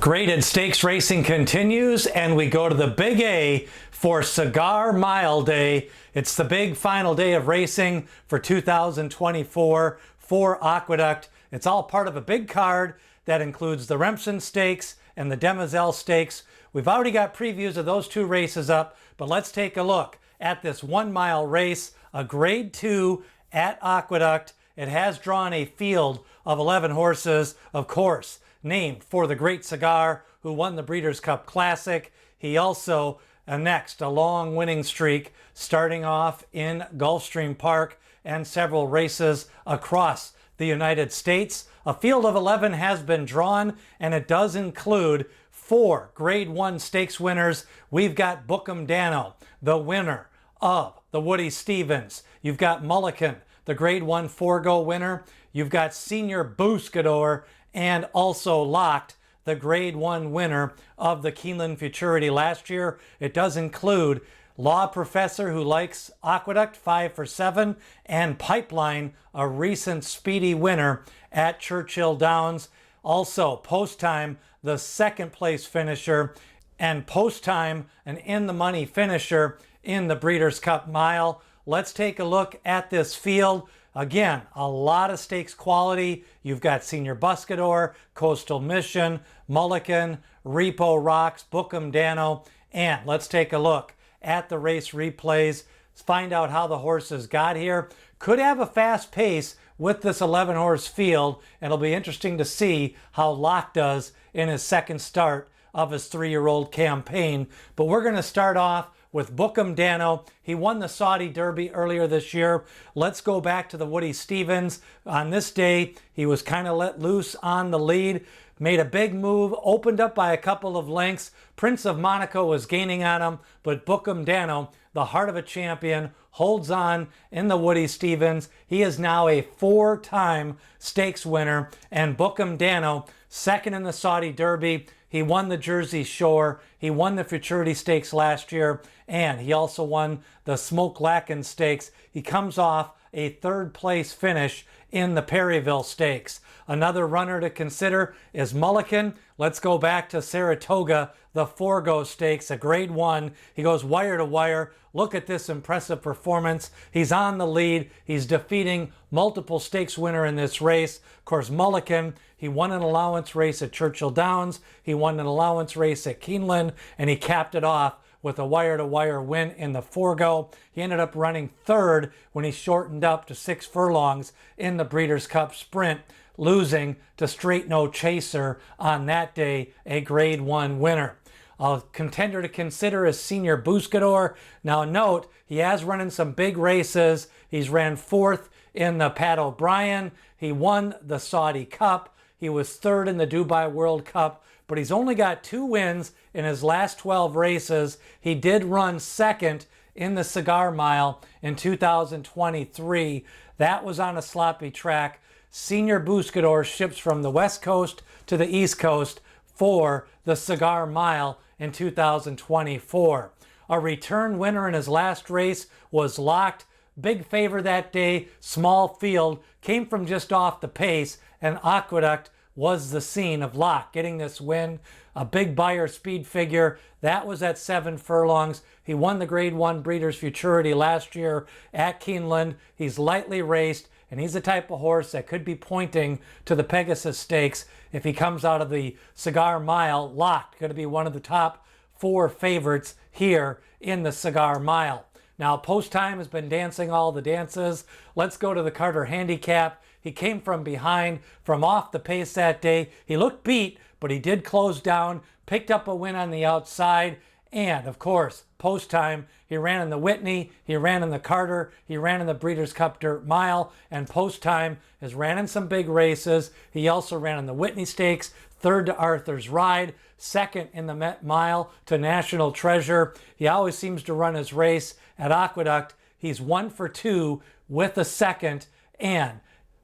Graded stakes racing continues, and we go to the Big A for Cigar Mile Day. It's the big final day of racing for 2024 for Aqueduct. It's all part of a big card that includes the Remsen Stakes and the Demoiselle Stakes. We've already got previews of those two races up, but let's take a look at this 1 mile race, a grade 2 at Aqueduct. It has drawn a field of 11 horses, of course, named for the great Cigar, who won the Breeders' Cup Classic. He also annexed a long winning streak, starting off in Gulfstream Park and several races across the United States. A field of 11 has been drawn, and it does include 4 Grade 1 stakes winners. We've got Danno, the winner of the Woody Stephens. You've got Mullikin, the Grade 1 Forego winner. You've got Senor Buscador, and also Locked, the Grade 1 winner of the Keeneland Futurity last year. It does include Law Professor, who likes Aqueduct, 5 for 7, and Pipeline, a recent speedy winner at Churchill Downs. Also, Post Time, the second place finisher, and Post Time, an in-the-money finisher in the Breeders' Cup Mile. Let's take a look at this field. Again, a lot of stakes quality. You've got Senor Buscador, Coastal Mission, Mullikin, Repo Rocks, Danno, and let's take a look at the race replays. Let's find out how the horses got here. Could have a fast pace with this 11 horse field, and it'll be interesting to see how Locke does in his second start of his 3-year-old campaign. But we're going to start off with Danno. He won the Saudi Derby earlier this year. Let's go back to the Woody Stephens. On this day, he was kind of let loose on the lead, made a big move, opened up by a couple of lengths. Prince of Monaco was gaining on him, but Danno, the heart of a champion, holds on in the Woody Stephens. He is now a 4-time stakes winner, and Danno, second in the Saudi Derby. He won the Jersey Shore, he won the Futurity Stakes last year, and he also won the Smoke Lacken Stakes. He comes off a 3rd place finish in the Perryville Stakes. Another runner to consider is Mullikin. Let's go back to Saratoga, the Forego Stakes, a Grade 1. He goes wire to wire. Look at this impressive performance. He's on the lead. He's defeating multiple stakes winner in this race. Of course, Mullikin, he won an allowance race at Churchill Downs. He won an allowance race at Keeneland, and he capped it off with a wire-to-wire win in the Forego. He ended up running 3rd when he shortened up to 6 furlongs in the Breeders' Cup Sprint, losing to Straight No Chaser on that day, a Grade 1 winner. A contender to consider is Senor Buscador. Now note, he has run in some big races. He's ran 4th in the Pat O'Brien. He won the Saudi Cup. He was 3rd in the Dubai World Cup, but he's only got 2 wins in his last 12 races. He did run 2nd in the Cigar Mile in 2023. That was on a sloppy track. Senor Buscador ships from the West Coast to the East Coast for the Cigar Mile in 2024. A return winner in his last race was Locked. Big favor that day, small field, came from just off the pace, and Aqueduct was the scene of Locke getting this win. A big buyer speed figure. That was at 7 furlongs. He won the Grade 1 Breeders' Futurity last year at Keeneland. He's lightly raced, and he's the type of horse that could be pointing to the Pegasus Stakes if he comes out of the Cigar Mile. Locked, going to be one of the top 4 favorites here in the Cigar Mile. Now, Post Time has been dancing all the dances. Let's go to the Carter Handicap. He came from behind, from off the pace that day. He looked beat, but he did close down, picked up a win on the outside, and, of course, Post Time, he ran in the Whitney, he ran in the Carter, he ran in the Breeders' Cup Dirt Mile, and Post Time has ran in some big races. He also ran in the Whitney Stakes, 3rd to Arthur's Ride, 2nd in the Met Mile to National Treasure. He always seems to run his race at Aqueduct. He's 1 for 2 with a 2nd, and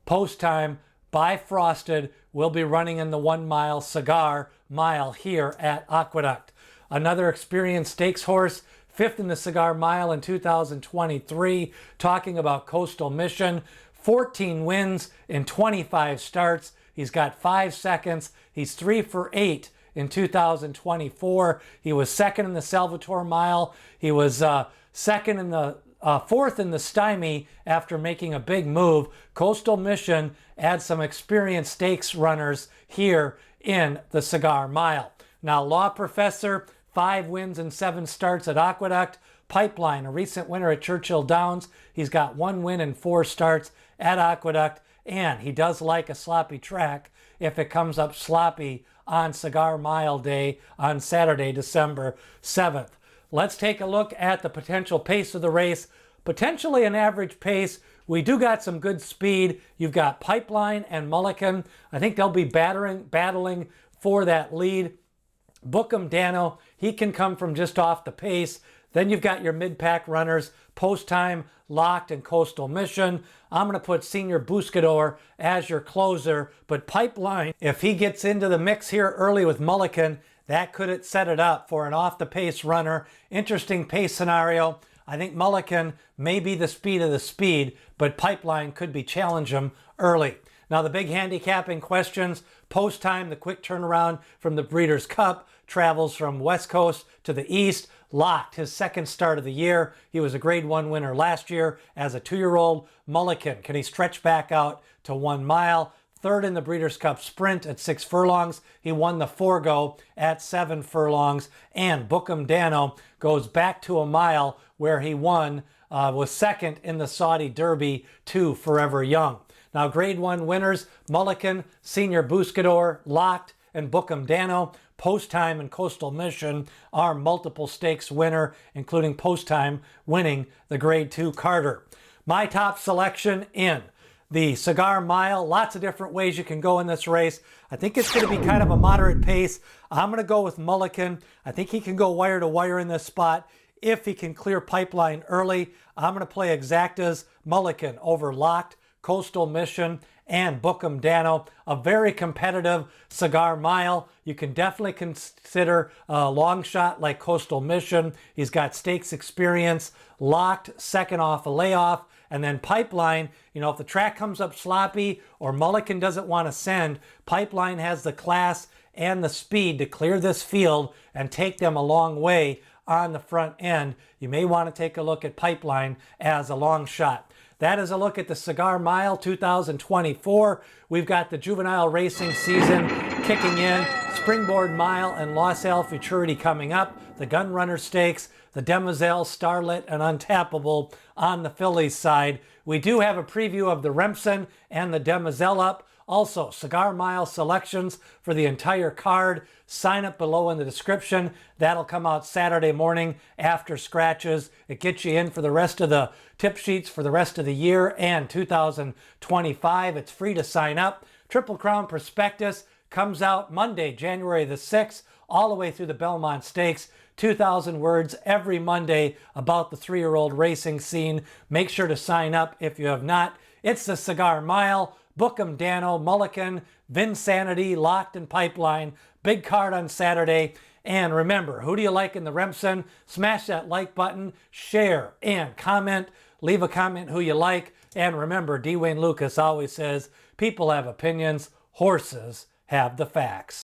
Post Time by Frosted will be running in the 1 mile Cigar Mile here at Aqueduct. Another experienced stakes horse, 5th in the Cigar Mile in 2023, talking about Coastal Mission. 14 wins in 25 starts. He's got 5 seconds. He's 3 for 8 in 2024. He was second in the Salvatore Mile. He was second in the fourth in the Stymie after making a big move. Coastal Mission adds some experienced stakes runners here in the Cigar Mile. Now, Law Professor, 5 wins and 7 starts at Aqueduct. Pipeline, a recent winner at Churchill Downs. He's got 1 win and 4 starts at Aqueduct, and he does like a sloppy track if it comes up sloppy on Cigar Mile Day on Saturday, December 7th. Let's take a look at the potential pace of the race. Potentially an average pace. We do got some good speed. You've got Pipeline and Mullikin. I think they'll be battling for that lead. Bookham Danno, he can come from just off the pace. Then you've got your mid-pack runners, Post Time, Locked, and Coastal Mission. I'm going to put Senor Buscador as your closer, but Pipeline, if he gets into the mix here early with Mullikin, that could set it up for an off-the-pace runner. Interesting pace scenario. I think Mullikin may be the speed of the speed, but Pipeline could be challenge him early. Now, the big handicapping questions. Post Time, the quick turnaround from the Breeders' Cup, travels from West Coast to the East. Locked, his second start of the year. He was a Grade 1 winner last year as a 2-year-old. Mullikin, can he stretch back out to 1 mile? Third in the Breeders' Cup Sprint at 6 furlongs. He won the Forego at 7 furlongs. And Bookham Danno goes back to a mile where he won, was second in the Saudi Derby to Forever Young. Now, Grade 1 winners, Mullikin, Senor Buscador, Locked, and Bookham Danno. Post Time and Coastal Mission are multiple stakes winner, including Post Time winning the Grade 2 Carter. My top selection in the Cigar Mile. Lots of different ways you can go in this race. I think it's going to be kind of a moderate pace. I'm going to go with Mullikin. I think he can go wire to wire in this spot if he can clear Pipeline early. I'm going to play Exacta's Mullikin over Locked, Coastal Mission, and Bookham Danno. A very competitive Cigar Mile. You can definitely consider a long shot like Coastal Mission. He's got stakes experience. Locked, second off a layoff. And then Pipeline, you know, if the track comes up sloppy or Mullikin doesn't want to send, Pipeline has the class and the speed to clear this field and take them a long way on the front end. You may want to take a look at Pipeline as a long shot. That is a look at the Cigar Mile 2024. We've got the juvenile racing season kicking in, Springboard Mile and LaSalle Futurity coming up, the Gun Runner Stakes, the Demoiselle, Starlet, and Untappable on the fillies side. We do have a preview of the Remsen and the Demoiselle up. Also, Cigar Mile selections for the entire card. Sign up below in the description. That'll come out Saturday morning after scratches. It gets you in for the rest of the tip sheets for the rest of the year and 2025. It's free to sign up. Triple Crown Prospectus comes out Monday, January the 6th, all the way through the Belmont Stakes. 2,000 words every Monday about the 3-year-old racing scene. Make sure to sign up if you have not. It's the Cigar Mile. Bookham Danno, Mullikin, Vinsanity, Locked, and Pipeline. Big card on Saturday. And remember, who do you like in the Remsen? Smash that like button, share, and comment. Leave a comment who you like. And remember, D. Wayne Lucas always says, people have opinions, horses have the facts.